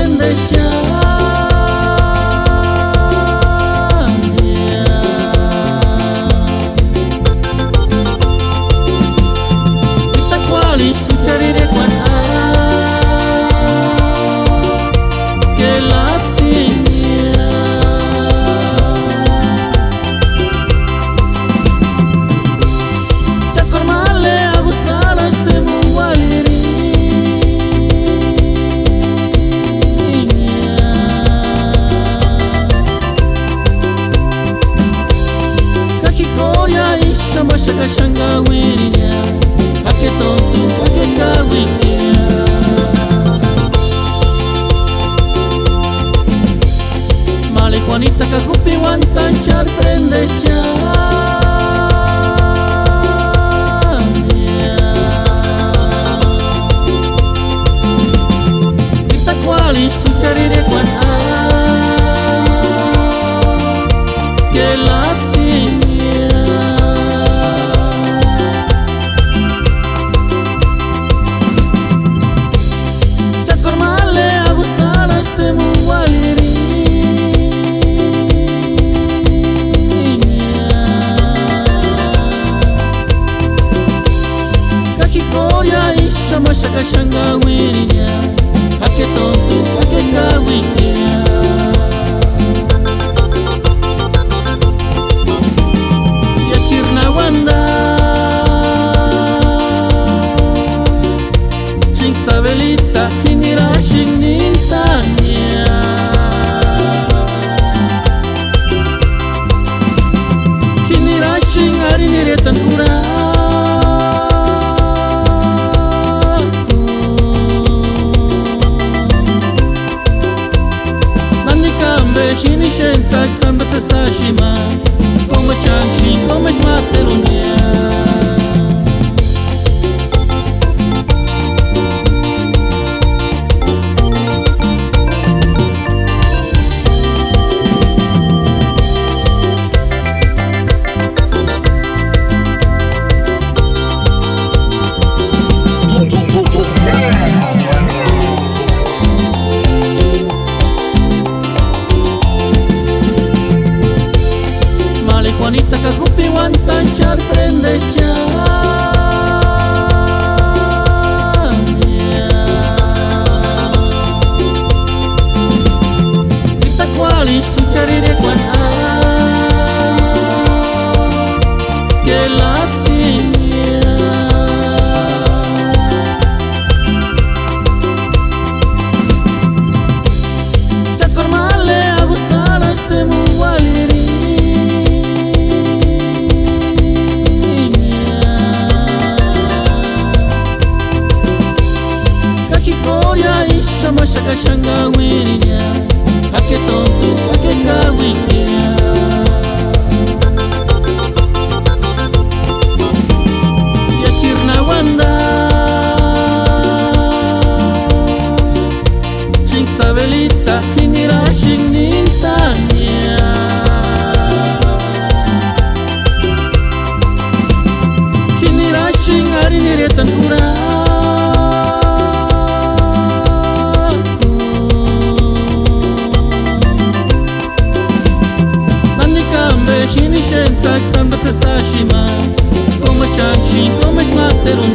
prende escucharé cuando que lastimia trasformarle a gustar a este mugualiri kakikoria isha shaka shanga wirinya ake tonto ake kawikia male Juanita kakupi wantanchar prende sita cual escucharé cuando que lastimia shaka shanga wirinya ake tonto ake kawikia yashirna wanda shing sabelita hinira shing nintanya hinira shing harinire tankura Hini shentak samba sashima Koma chanchi, koma shmaterunia Juanita kakupi wantanchar prende sita cual escucharé cuando que lastimia transformarle a gustar a este mugualiri shaka shanga wirinya ake tonto ake kawikia yashirna wanda shing sabelita hinira shing nintanya hinira shing harinire tankura shentak samba sashima Koma chanchi, koma shmateru